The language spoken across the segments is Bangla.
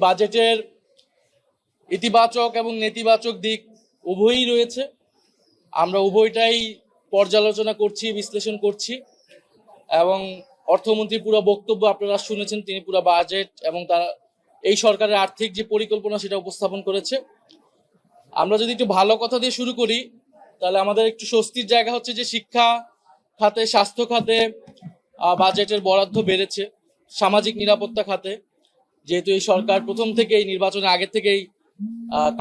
বাজেটের ইতিবাচক এবং নেতিবাচক দিক উভয়ই রয়েছে। আমরা উভয়টাই পর্যালোচনা করছি, বিশ্লেষণ করছি এবং অর্থমন্ত্রী পুরো বক্তব্য আপনারা শুনেছেন। তিনি পুরো বাজেট এবং তার এই সরকারের আর্থিক যে পরিকল্পনা সেটা উপস্থাপন করেছে। আমরা যদি একটু ভালো কথা দিয়ে শুরু করি তাহলে আমাদের একটু স্বস্তির জায়গা হচ্ছে যে শিক্ষা খাতে, স্বাস্থ্য খাতে বাজেটের বরাদ্দ বেড়েছে। সামাজিক নিরাপত্তা খাতে, যেহেতু এই সরকার প্রথম থেকেই নির্বাচনের আগে থেকেই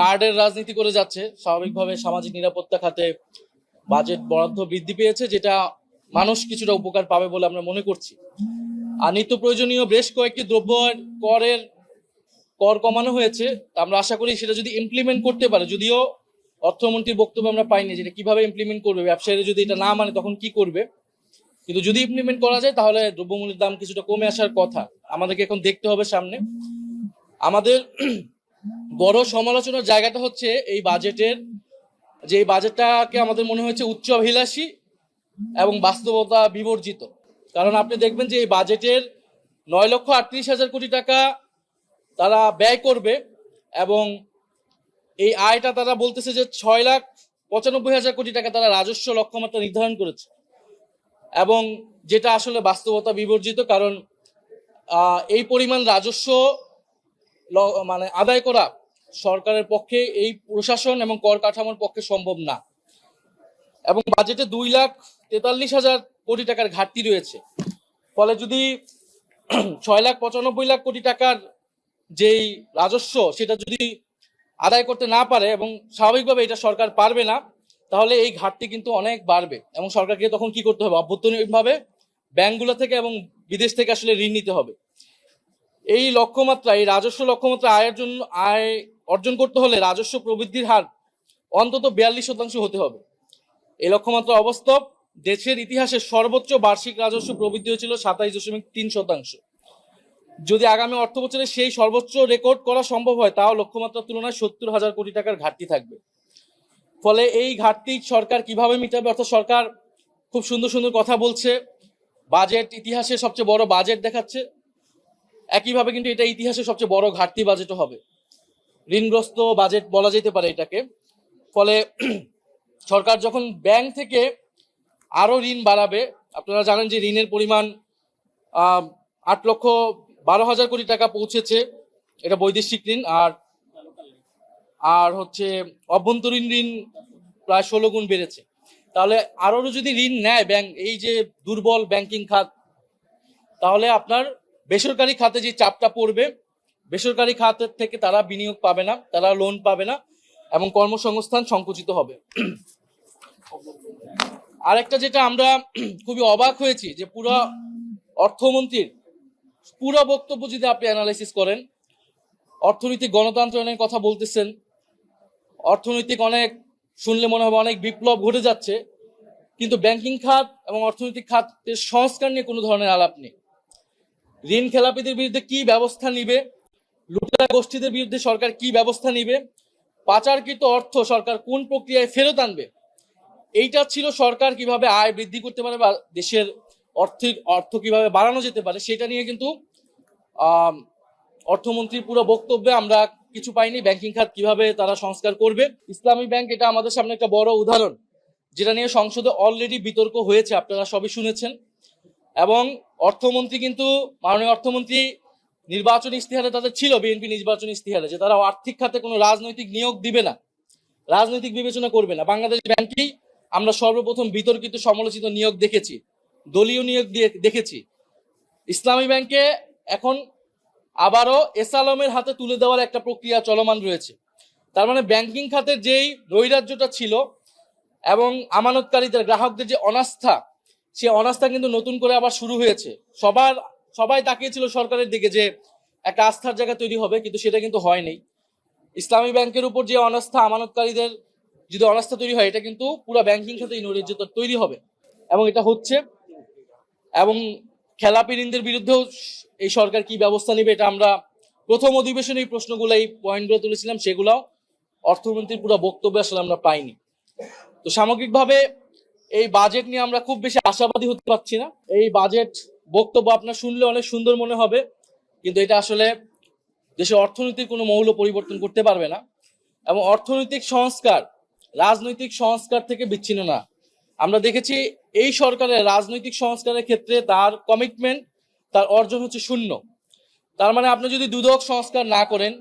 কার্ডের রাজনীতি করে যাচ্ছে, স্বাভাবিকভাবে সামাজিক নিরাপত্তা খাতে বাজেট বরাদ্দ বৃদ্ধি পেয়েছে, যেটা মানুষ কিছুটা উপকার পাবে বলে আমরা মনে করছি। আর নিত্য প্রয়োজনীয় বেশ কয়েকটি দ্রব্য কর কমানো হয়েছে। আমরা আশা করি সেটা যদি ইমপ্লিমেন্ট করতে পারে, যদিও অর্থমন্ত্রীর বক্তব্য আমরা পাইনি যেটা কিভাবে ইমপ্লিমেন্ট করবে, ব্যবসায়ীরা যদি এটা না মানে তখন কি করবে, কিন্তু যদি ইমপ্লিমেন্ট করা যায় তাহলে দ্রব্যমূল্যের দাম কিছুটা কমে আসার কথা। আমাদেরকে এখন দেখতে হবে সামনে। আমাদের বড় সমালোচনার জায়গাটা হচ্ছে এই বাজেটের, যে এই বাজেটটাকে আমাদের মনে হয়েছে উচ্চাভিলাষী এবং বাস্তবতা বিবর্জিত। কারণ আপনি দেখবেন যে এই বাজেটের 9,38,000 কোটি টাকা তারা ব্যয় করবে এবং এই আয়টা তারা বলতেছে যে 6,95,000 কোটি টাকা তারা রাজস্ব লক্ষ্যমাত্রা নির্ধারণ করেছে, এবং যেটা আসলে বাস্তবতা বিবর্জিত। কারণ এই পরিমাণ রাজস্ব মানে আদায় করা সরকারের পক্ষে, এই প্রশাসন এবং কর কাঠামোর পক্ষে সম্ভব না। এবং বাজেটে 2,43,000 কোটি টাকার ঘাটতি রয়েছে। ফলে যদি 6,95,000 কোটি টাকার যেই রাজস্ব সেটা যদি আদায় করতে না পারে, এবং স্বাভাবিকভাবে এটা সরকার পারবে না, তাহলে এই ঘাটতি কিন্তু অনেক বাড়বে এবং সরকারকে তখন কি করতে হবে, অভ্যন্তরীণভাবে ব্যাংকগুলো থেকে এবং বিদেশ থেকে আসলে ঋণ নিতে হবে। এই লক্ষ্যমাত্রা, এই রাজস্ব লক্ষ্যমাত্রা আয় অর্জন করতে হলে রাজস্ব প্রবৃদ্ধির হার অন্তত 42% হতে হবে। এই লক্ষ্যমাত্রা অবাস্তব। দেশের ইতিহাসে সর্বোচ্চ বার্ষিক রাজস্ব প্রবৃদ্ধি হয়েছিল 27.3%। যদি আগামী অর্থ বছরে সেই সর্বোচ্চ রেকর্ড করা সম্ভব হয়, তাও লক্ষ্যমাত্রার তুলনায় 70,000 কোটি টাকার ঘাটতি থাকবে। ফলে এই ঘাটতি সরকার কিভাবে মিটাবে? অর্থাৎ সরকার খুব সুন্দর সুন্দর কথা বলছে, বাজেট ইতিহাসে সবচেয়ে বড় বাজেট দেখাচ্ছে, একইভাবে কিন্তু এটা ইতিহাসে সবচেয়ে বড় ঘাটতি বাজেটও হবে, ঋণগ্রস্ত বাজেট বলা যেতে পারে এটাকে। ফলে সরকার যখন ব্যাংক থেকে আরো ঋণ বাড়াবে, আপনারা জানেন যে ঋণের পরিমাণ 8,12,000 কোটি টাকা পৌঁছেছে, এটা বৈদেশিক ঋণ। আর হচ্ছে অভ্যন্তরীণ ঋণ প্রায় 16 গুণ বেড়েছে। তাহলে আরো যদি ঋণ নেয় ব্যাংক, এই যে দুর্বল ব্যাংকিং খাত, তাহলে আপনার বেসরকারি খাতে যে চাপটা পড়বে, বেসরকারি খাতের থেকে তারা বিনিয়োগ পাবে না, তারা লোন পাবে না এবং কর্মসংস্থান সংকুচিত হবে। আরেকটা যেটা আমরা খুবই অবাক হয়েছি, যে পুরো অর্থমন্ত্রীর পুরো বক্তব্য যদি আপনি অ্যানালাইসিস করেন, অর্থনৈতিক গণতন্ত্রের কথা বলতেছেন, অর্থনৈতিক অনেক শুনলে মনে হবে অনেক বিপ্লব ঘটে যাচ্ছে, কিন্তু ব্যাংকিং খাত এবং অর্থনৈতিক খাতের সংস্কার নিয়ে কোনো ধরনের আলাপ নেই। ঋণ খেলাপিদের বিরুদ্ধে কি ব্যবস্থা নিবে, লুটেরা গোষ্ঠীদের বিরুদ্ধে সরকার কি ব্যবস্থা নিবে, পাচারকৃত অর্থ সরকার কোন প্রক্রিয়ায় ফেরত আনবে, এইটা ছিল সরকার কিভাবে আয় বৃদ্ধি করতে পারে বা দেশের অর্থ কিভাবে বাড়ানো যেতে পারে, সেটা নিয়ে কিন্তু অর্থমন্ত্রীর পুরো বক্তব্যে আমরা কিছু পাইনি। ব্যাংকিং খাত কিভাবে তারা সংস্কার করবে, ইসলামী ব্যাংক এটা আমাদের সামনে একটা বড় উদাহরণ, যেটা নিয়ে সংসদে অলরেডি বিতর্ক হয়েছে, আপনারা সবই শুনেছেন। এবং অর্থমন্ত্রী কিন্তু, মাননীয় অর্থমন্ত্রী নির্বাচনী ইস্তিহারে তাদের ছিল, বিএনপি নির্বাচনী ইস্তিহারে, যে তারা আর্থিক খাতে কোনো রাজনৈতিক নিয়োগ দিবে না, রাজনৈতিক বিবেচনা করবে না। বাংলাদেশ ব্যাংকেই আমরা সর্বপ্রথম বিতর্কিত সমালোচিত নিয়োগ দেখেছি, দলীয় নিয়োগ দিয়ে দেখেছি। ইসলামী ব্যাংকে এখন আবারও এস আলমের হাতে তুলে দেওয়ার একটা প্রক্রিয়া চলমান রয়েছে। তার মানে ব্যাংকিং খাতের যেই নৈরাজ্যটা ছিল এবং আমানতকারীদের, গ্রাহকদের যে অনাস্থা, সে অনাস্থা কিন্তু নতুন করে আবার শুরু হয়েছে। সবাই তাকিয়েছিল সরকারের দিকে যে একটা আস্থার জায়গা তৈরি হবে, কিন্তু সেটা কিন্তু হয়নি। ইসলামী ব্যাংকের উপর যে অনাস্থা, আমানতকারীদের যদি অনাস্থা তৈরি হয়, এটা কিন্তু পুরো ব্যাংকিং খাতে নৈরাজ্যতা তৈরি হবে এবং এটা হচ্ছে। এবং খেলাপি ঋণদের বিরুদ্ধেও এই সরকার কি ব্যবস্থা নেবে, এটা আমরা প্রথম অধিবেশনে এই প্রশ্নগুলো, এই পয়েন্টগুলো তুলেছিলাম, সেগুলাও অর্থমন্ত্রীর পুরো বক্তব্য আসলে আমরা পাইনি। তো সামগ্রিকভাবে এই বাজেট নিয়ে আমরা খুব বেশি আশাবাদী হতে পারছি না। এই বাজেট বক্তব্য আপনার শুনলে অনেক সুন্দর মনে হবে, কিন্তু এটা আসলে দেশের অর্থনীতির কোনো মৌল পরিবর্তন করতে পারবে না। এবং অর্থনৈতিক সংস্কার রাজনৈতিক সংস্কার থেকে বিচ্ছিন্ন না। আমরা দেখেছি এই সরকারের রাজনৈতিক সংস্কারের ক্ষেত্রে তার কমিটমেন্ট, তার অর্জন হচ্ছে শূন্য। তার মানে আপনি যদি দুদক সংস্কার না করেন,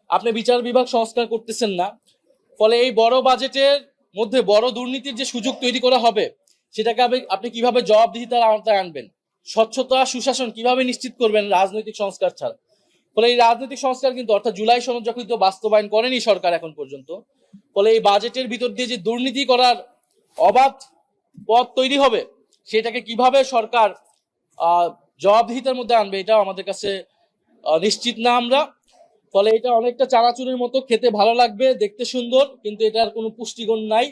আপনি বিচার বিভাগ সংস্কার করতেছেন না, ফলে এই বড় বাজেটের মধ্যে বড় দুর্নীতির যে সুযোগ তৈরি করা হবে, সেটাকে আপনি কিভাবে জবাবদিহিতার আওতায় আনবেন? স্বচ্ছতা সুশাসন কিভাবে নিশ্চিত করবেন রাজনৈতিক সংস্কার ছাড়া? ফলে এই রাজনৈতিক সংস্কার কিন্তু, অর্থাৎ জুলাই সনদ যখন বাস্তবায়ন করেনি সরকার এখন পর্যন্ত, ফলে এই বাজেটের ভিতর দিয়ে যে দুর্নীতি করার অবাধ পথ তৈরি হবে, সেটাকে কিভাবে সরকার জবাবদিহিতার মধ্যে আনবে, এটাও আমাদের কাছে নিশ্চিত না আমরা। ফলে এটা অনেকটা চানাচুরের মতো, খেতে ভালো লাগবে, দেখতে সুন্দর, কিন্তু এটার কোনো পুষ্টিগুণ নাই।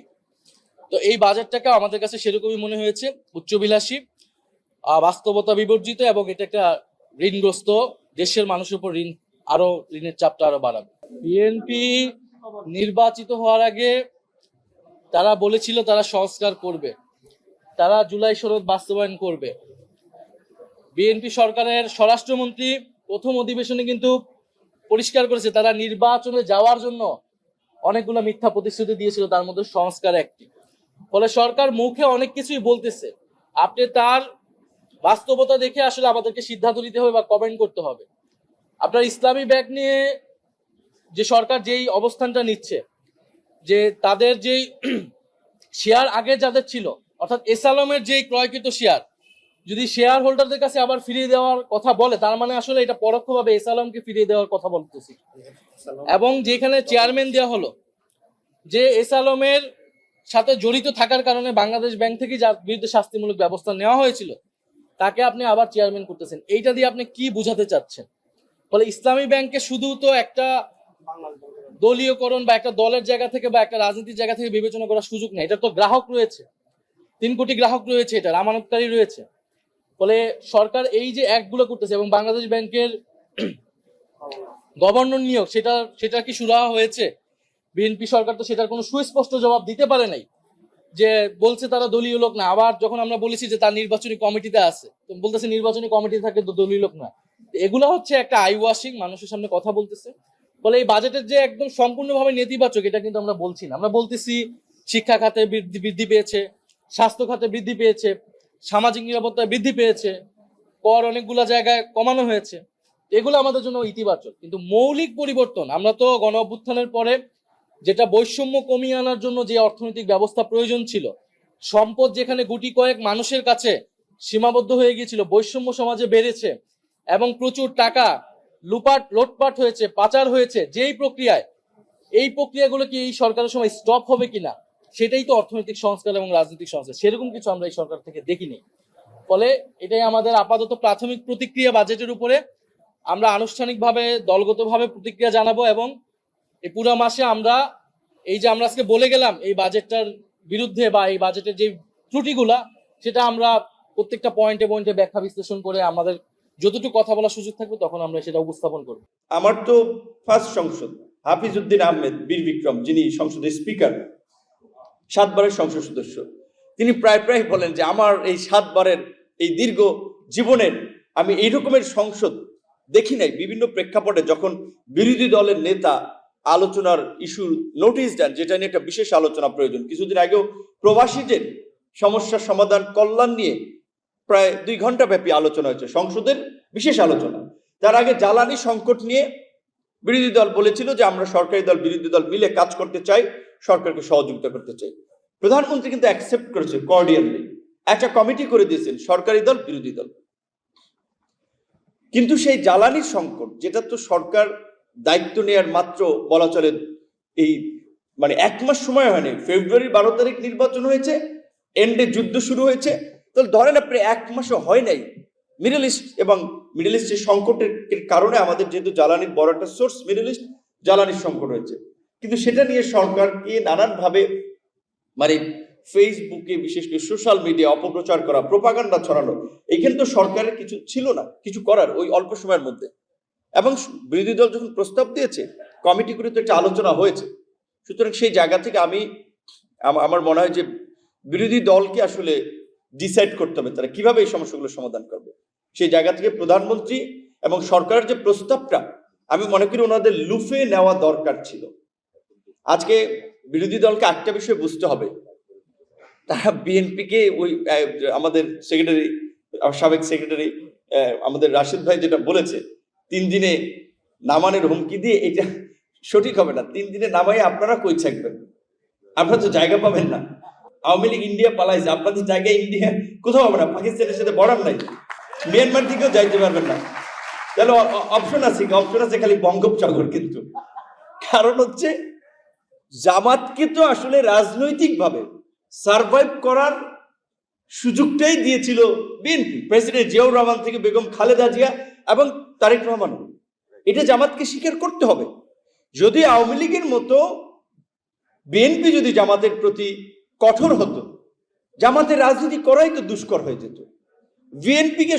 তো এই বাজেটটাকে আমাদের কাছে সেরকমই মনে হয়েছে, উচ্চবিলাসী, বাস্তবতা বিবর্জিত, এবং এটা একটা ঋণগ্রস্ত দেশের মানুষের উপর আরো ঋণের চাপটা আরো বাড়াবে। বিএনপি নির্বাচিত হওয়ার আগে তারা বলেছিল তারা সংস্কার করবে, তারা জুলাই সনদ বাস্তবায়ন করবে। বিএনপি সরকারের স্বরাষ্ট্রমন্ত্রী প্রথম অধিবেশনে কিন্তু পরিষ্কার করেছে তারা নির্বাচনে যাওয়ার জন্য অনেকগুলো মিথ্যা প্রতিশ্রুতি দিয়েছিল, তার মধ্যে সংস্কার একটি। ফলে সরকার মুখে অনেক কিছুই বলতেছে, আপনি তার বাস্তবতা দেখে আসলে আমাদেরকে সিদ্ধান্ত নিতে হবে বা কমেন্ট করতে হবে। আপনার ইসলামী ব্যাংক নিয়ে যে সরকার যেই অবস্থানটা নিচ্ছে, যে তাদের যেই শেয়ার আগে যাদের ছিল, অর্থাৎ এসালমের যেই ক্রয়কৃত শেয়ার যদি শেয়ার হোল্ডারদের কাছে আবার ফিরিয়ে দেওয়ার কথা বলে, তার মানে আসলে এটা পরোক্ষভাবে এসালমকে ফিরিয়ে দেওয়ার কথা বলতেছি। এবং যেখানে চেয়ারম্যান দেওয়া হলো, যে এসালমের সাথে জড়িত থাকার কারণে বাংলাদেশ ব্যাংক থেকে যার বিরুদ্ধে শাস্তিমূলক ব্যবস্থা নেওয়া হয়েছিল, তাকে আপনি আবার চেয়ারম্যান করতেছেন। এইটা দিয়ে আপনি কি বোঝাতে চাচ্ছেন? ফলে ইসলামী ব্যাংকে শুধু তো একটা দলীয়করণ বা একটা দলের জায়গা থেকে বা একটা রাজনীতির জায়গা থেকে বিবেচনা করার সুযোগ নেই। এটা তো গ্রাহক রয়েছে, 3 কোটি গ্রাহক রয়েছে, এটা আমানতকারী রয়েছে। ফলে সরকার এই যে অ্যাক্টগুলো করতেছে, এবং বাংলাদেশ ব্যাংকের গভর্নর নিয়োগ, সেটা কি সুরাহা হয়েছে? বিএনপি সরকার তো সেটার কোনো সুস্পষ্ট জবাব দিতে পারে নাই, যে বলছে তারা দলীয় লোক না। আবার যখন আমরা বলেছি যে তার নির্বাচনী কমিটিতে আছে, তো বলতেছে নির্বাচনী কমিটিতে থাকে তো দলীয় লোক না। এগুলো হচ্ছে একটা আই ওয়াশিং, মানুষের সামনে কথা বলতেছে। ফলে এই বাজেটের যে একদম সম্পূর্ণভাবে নেতিবাচক, এটা কিন্তু আমরা বলছি না। আমরা বলতেছি শিক্ষা খাতে বৃদ্ধি পেয়েছে, স্বাস্থ্য খাতে বৃদ্ধি পেয়েছে, সামাজিক নিরাপত্তা বৃদ্ধি পেয়েছে, কর অনেকগুলো জায়গায় কমানো হয়েছে, এগুলো আমাদের জন্য ইতিবাচক। কিন্তু মৌলিক পরিবর্তন, আমরা তো গণ অভ্যুত্থানের পরে যেটা বৈষম্য কমিয়ে আনার জন্য যে অর্থনৈতিক ব্যবস্থা প্রয়োজন ছিল, সম্পদ যেখানে গুটি কয়েক মানুষের কাছে সীমাবদ্ধ হয়ে গিয়েছিল, বৈষম্য সমাজে বেড়েছে এবং প্রচুর টাকা লোটপাট হয়েছে, পাচার হয়েছে, যেই প্রক্রিয়ায়, এই প্রক্রিয়াগুলো কি এই সরকারের সময় স্টপ হবে কিনা, সেটাই তো অর্থনৈতিক সংস্কার এবং রাজনৈতিক সংস্কার। সেরকম কিছু আমরা এই সরকার থেকে দেখিনি। ফলে এটাই আমাদের আপাতত প্রাথমিক প্রতিক্রিয়া বাজেটের উপরে। আমরা আনুষ্ঠানিকভাবে দলগতভাবে প্রতিক্রিয়া জানাবো, এবং এই পুরো মাসে আমরা এই যে আমরা আজকে বলে গেলাম এই বাজেটটার বিরুদ্ধে বা এই বাজেটের যে ত্রুটিগুলা, সেটা আমরা প্রত্যেকটা পয়েন্টে পয়েন্টে ব্যাখ্যা বিশ্লেষণ করে আমাদের যতটুকু কথা বলার সুযোগ থাকবে তখন আমরা সেটা উপস্থাপন করব। আমার তো ফার্স্ট সংসদ, হাফিজউদ্দিন আহমেদ বীর বিক্রম, যিনি সংসদের স্পিকার, 7 বারের সংসদ সদস্য, তিনি প্রায় বলেন যে আমার এই 7 বারের এই দীর্ঘ জীবনের আমি এই রকমের সংসদ দেখি নাই। বিভিন্ন প্রেক্ষাপটে যখন বিরোধী দলের নেতা আলোচনার ইস্যু নোটিশ দেন, যেটা নিয়ে একটা বিশেষ আলোচনা প্রয়োজন। কিছুদিন আগেও প্রবাসীদের সমস্যার সমাধান কল্যাণ নিয়ে প্রায় 2 ঘন্টা ব্যাপী আলোচনা হয়েছে, সংসদের বিশেষ আলোচনা। তার আগে জ্বালানি সংকট নিয়ে বিরোধী দল বলেছিল যে আমরা সরকারি দল বিরোধী দল মিলে কাজ করতে চাই, সরকারকে সহযোগিতা করতে চাই। প্রধানমন্ত্রী কিন্তু অ্যাকসেপ্ট করেছে কর্ডিয়ালি, একটা কমিটি করে দিয়েছেন সরকারি দল বিরোধী দল। কিন্তু সেই জ্বালানির সংকট, যেটা তো সরকার দায়িত্ব নেওয়ার মাত্র বলা চলে এই 1 মাস সময় হয়নি, ফেব্রুয়ারি 12 তারিখ নির্বাচন হয়েছে, এন্ডে যুদ্ধ শুরু হয়েছে, তো ধরেন আপনি 1 মাসও হয় নাই মিডল ইস্ট এবং মিডল ইস্টের সংকটের কারণে আমাদের যেহেতু জ্বালানির বড় একটা সোর্স মিডল ইস্ট, জ্বালানির সংকট হয়েছে। কিন্তু সেটা নিয়ে সরকারকে নানানভাবে ফেসবুকে বিশেষ করে সোশ্যাল মিডিয়া অপপ্রচার করা, প্রোপাগান্ডা ছড়ানো, এখানে তো সরকারের কিছু ছিল না কিছু করার ওই অল্প সময়ের মধ্যে। এবং বিরোধী দল যখন প্রস্তাব দিয়েছে, কমিটি করে তো একটা আলোচনা হয়েছে। সুতরাং সেই জায়গা থেকে আমার মনে হয় যে বিরোধী দলকে আসলে ডিসাইড করতে হবে তারা কিভাবে এই সমস্যাগুলো সমাধান করবে। সেই জায়গা থেকে প্রধানমন্ত্রী এবং সরকারের যে প্রস্তাবটা, আমি মনে করি ওনাদের লুফে নেওয়া দরকার ছিল। আজকে বিরোধী দলকে একটা বিষয় বুঝতে হবে, তারা বিএনপিকে ওই আমাদের সেক্রেটারি, সাবেক সেক্রেটারি আমাদের রাশেদ ভাই যেটা বলেছে 3 দিনে নামানোর হুমকি দিয়ে, এটা সঠিক হবে না। 3 দিনে নামাই আপনারা কই থাকবেন? আপনারা তো জায়গা পাবেন না। আওয়ামী লীগ ইন্ডিয়া পালাইছে, আপনাদের জায়গায় ইন্ডিয়া কোথাও হবে না, পাকিস্তানের সাথে বর্ডার নাই, মিয়ানমার দিকেও যাইতে পারবেন না। তাহলে অপশন আছে খালি বঙ্গোপসাগর। কিন্তু কারণ হচ্ছে জামাতকে তো আসলে রাজনৈতিকভাবে সার্ভাইভ করার সুযোগটাই দিয়েছিল বিএনপি, প্রেসিডেন্ট জিয়াউর রহমান থেকে বেগম খালেদা জিয়া এবং তারেক রহমান। এটা জামাতকে স্বীকার করতে হবে। যদি আওয়ামী লীগের মতো বিএনপি যদি জামাতের প্রতি কঠোর হতো, জামাতের রাজনীতি করাই তো দুষ্কর হয়ে যেত। বিএনপিকে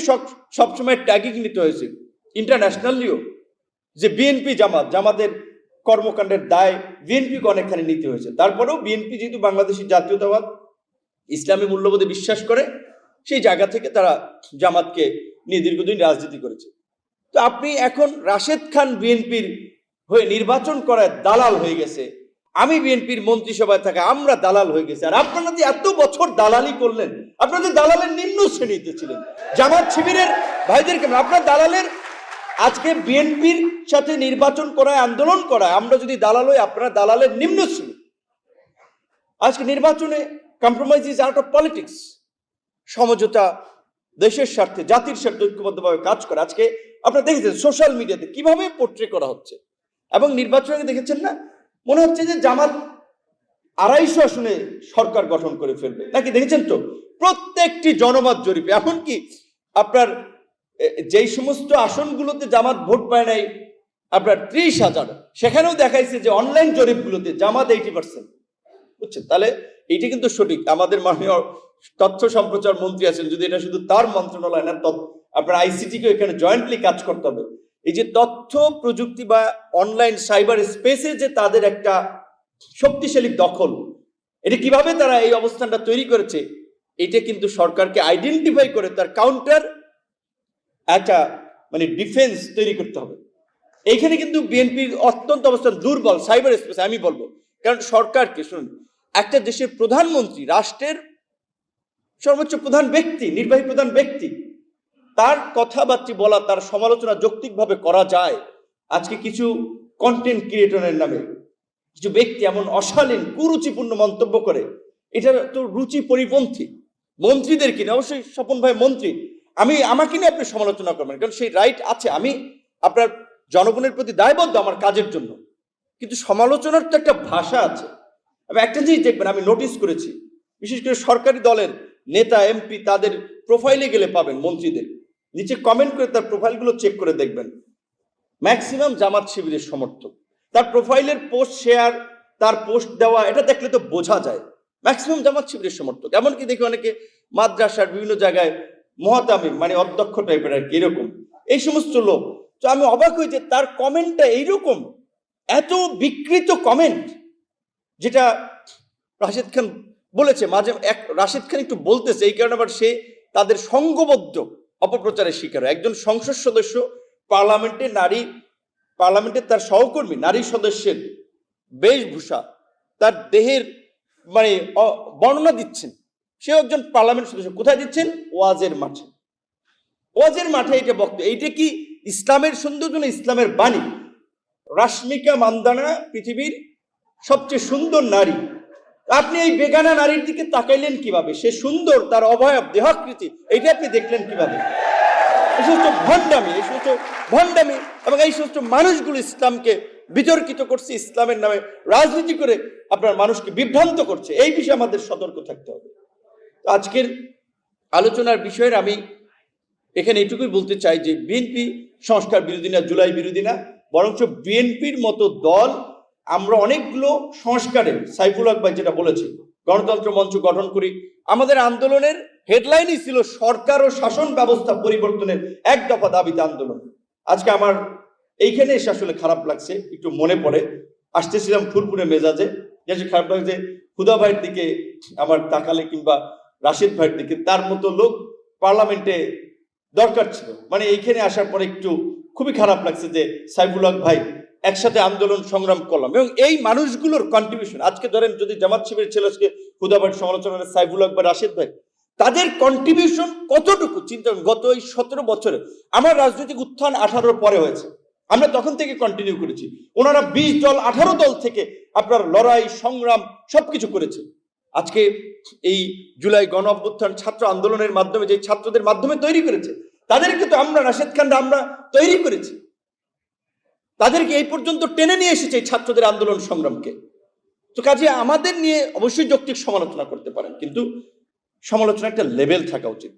সবসময় ট্যাগিং নিতে হয়েছে ইন্টারন্যাশনালিও, যে বিএনপি জামাতের কর্মকাণ্ডের দায় বিএনপিকে অনেকখানি নিতে হয়েছে। তারপরেও বিএনপি যেহেতু বাংলাদেশি জাতীয়তাবাদ ইসলামী মূল্যবোধে বিশ্বাস করে, সেই জায়গা থেকে তারা জামাতকে নিয়ে দীর্ঘদিন রাজনীতি করেছে। তো আপনি এখন রাশেদ খান বিএনপির হয়ে নির্বাচন করায় দালাল হয়ে গেছে, আমি বিএনপির মন্ত্রিসভায় থাকা আমরা দালাল হয়ে গেছে। আর আপনারা যে এত বছর দালালি করলেন, আপনাদের দালালের নিম্ন শ্রেণীতে ছিলেন জামাত শিবিরের ভাইদেরকে, আপনার দালালের আজকে বিএনপির সাথে নির্বাচন করায় আন্দোলন করায় আমরা যদি দালাল হই, আপনারা দালালের নিম্ন শ্রেণী। আজকে নির্বাচনে compromise is out of politics. সমঝোতা দেশের স্বার্থে, জাতির স্বার্থে ঐক্যবদ্ধভাবে কাজ করে। আজকে আপনারা দেখেছেন সোশ্যাল মিডিয়াতে কিভাবে পোর্ট্রে করা হচ্ছে, এবং নির্বাচনে দেখেছেন না, মনে হচ্ছে যে জামাত 250 আসনে সরকার গঠন করে ফেলবে নাকি। দেখেছেন তো প্রত্যেকটি জনমত জরিপে, এমনকি আপনার যেই সমস্ত আসনগুলোতে জামাত ভোট পায় নাই আপনার 30,000, সেখানেও দেখাইছে যে অনলাইন জরিপগুলোতে জামাত 80%। বুঝছেন? তাহলে এইটা কিন্তু সঠিক। আমাদের মাননীয় তথ্য সম্প্রচার মন্ত্রী আছেন, যদি এটা শুধু তার মন্ত্রণালয় না, আপনার আইসিটিকে এখানে জয়েন্টলি কাজ করতে হবে। এই যে তথ্য প্রযুক্তি বা অনলাইন সাইবার স্পেসে যে তাদের একটা শক্তিশালী দখল, এটা কিভাবে তারা এই অবস্থানটা তৈরি করেছে, এটা কিন্তু সরকারকে আইডেন্টিফাই করে তার কাউন্টার একটা মানে ডিফেন্স তৈরি করতে হবে। এইখানে কিন্তু বিএনপির অত্যন্ত অবস্থান দুর্বল সাইবার স্পেসে, আমি বলবো। কারণ সরকারকে শুনুন, একটা দেশের প্রধানমন্ত্রী, রাষ্ট্রের সর্বোচ্চ প্রধান ব্যক্তি, নির্বাহী প্রধান ব্যক্তি, তার কথাবার্তা বলা, তার সমালোচনা যৌক্তিকভাবে করা যায়। আজকে কিছু কন্টেন্ট ক্রিয়েটরের নামে কিছু ব্যক্তি এমন অশালীন কুরুচিপূর্ণ মন্তব্য করে, এটা তো রুচি পরিপন্থী। মন্ত্রীদের কিনে, অবশ্যই স্বপন ভাই মন্ত্রী, আমাকে নিয়ে আপনি সমালোচনা করবেন, কারণ সেই রাইট আছে। আমি আপনার জনগণের প্রতি দায়বদ্ধ আমার কাজের জন্য, কিন্তু সমালোচনার তো একটা ভাষা আছে। আমি একটা জিনিস দেখবেন, আমি নোটিস করেছি, বিশেষ করে সরকারি দলের নেতা এমপি, তাদের প্রোফাইলে গেলে পাবেন মন্ত্রীদের নিচে কমেন্ট করে তার প্রোফাইলগুলো চেক করে দেখবেন, ম্যাক্সিমাম জামাত শিবিরের সমর্থক। তার প্রোফাইলের পোস্ট শেয়ার, তার পোস্ট দেওয়া, এটা দেখলে তো বোঝা যায় ম্যাক্সিমাম জামাত শিবিরের সমর্থক। এমনকি দেখি অনেকে মাদ্রাসার বিভিন্ন জায়গায় মহাতামিম মানে অধ্যক্ষ টাইপের আর কি, এরকম এই সমস্ত লোক। তো আমি অবাক হই যে তার কমেন্টটা এইরকম, এত বিকৃত কমেন্ট, যেটা রাশেদ খান বলেছে মাঝে রাশেদ খান একটু বলতেছে, এই কারণে আবার সে তাদের সংঘবদ্ধ অপপ্রচারের শিকার হয়। একজন সংসদ সদস্য পার্লামেন্টে তার সহকর্মী নারী সদস্যের বেশভূষা, তার দেহের মানে বর্ণনা দিচ্ছেন। সে একজন পার্লামেন্ট সদস্য, কোথায় দিচ্ছেন? ওয়াজের মাঠে এটা বক্তব্য। এইটা কি ইসলামের সৌন্দর্য না ইসলামের বাণী? রাশমিকা মান্দানা পৃথিবীর সবচেয়ে সুন্দর নারী, আপনি এই বেগানা নারীর দিকে তাকাইলেন কিভাবে? সে সুন্দর, তার অবয়ব, দেহাকৃতি, এইটা আপনি দেখলেন কিভাবে? এই সমস্ত ভণ্ডামি এবং এই সমস্ত মানুষগুলো ইসলামকে বিতর্কিত করছে, ইসলামের নামে রাজনীতি করে আপনার মানুষকে বিভ্রান্ত করছে। এই বিষয়ে আমাদের সতর্ক থাকতে হবে। আজকের আলোচনার বিষয়ের আমি এখানে এটুকুই বলতে চাই যে বিএনপি সংস্কার বিরোধী না, জুলাই বিরোধী না, বরঞ্চ বিএনপির মতো দল আমরা অনেকগুলো সংস্কারের, সাইফুল হক ভাই যেটা বলেছে, গণতন্ত্র মঞ্চ গঠন করি। আমাদের আন্দোলনের হেডলাইনই ছিল সরকার ও শাসন ব্যবস্থা পরিবর্তনের 1 দফা দাবিতে আন্দোলন। আজকে আমার এইখানে এসে আসলে খারাপ লাগছে, একটু মনে পড়ে, আসতেছিলাম ফুরফুরে মেজাজে, যে খারাপ লাগছে হুদা ভাইয়ের দিকে আমার তাকালে, কিংবা রাশেদ ভাইয়ের দিকে। তার মতো লোক পার্লামেন্টে দরকার ছিল, মানে এইখানে আসার পরে একটু খুবই খারাপ লাগছে যে সাইফুল হক ভাই একসাথে আন্দোলন সংগ্রাম করলাম, এবং এই মানুষগুলোর কন্ট্রিবিউশন, আজকে ধরেন যদি জামাত শিবিরের ছেলেকে হুদাবাদ সমালোচনা সাইফুল হক বা রাশেদ ভাই, তাদের কন্ট্রিবিউশন কতটুকু চিন্তা করুন। গত এই 17 বছরে আমার রাজনৈতিক উত্থান 18 পরে হয়েছে, আমরা তখন থেকে কন্টিনিউ করেছি। ওনারা 20 দল 18 দল থেকে আপনার লড়াই সংগ্রাম সবকিছু করেছে। আজকে এই জুলাই গণ অভ্যুত্থান ছাত্র আন্দোলনের মাধ্যমে যে ছাত্রদের মাধ্যমে তৈরি করেছে, তাদেরকে তো আমরা রাশেদ খানরা আমরা তৈরি করেছি, তাদেরকে এই পর্যন্ত টেনে নিয়ে এসেছে এই ছাত্রদের আন্দোলন সংগ্রামকে। তো কাজে আমাদের নিয়ে অবশ্যই যৌক্তিক সমালোচনা করতে পারেন, কিন্তু সমালোচনা একটা লেভেল থাকা উচিত।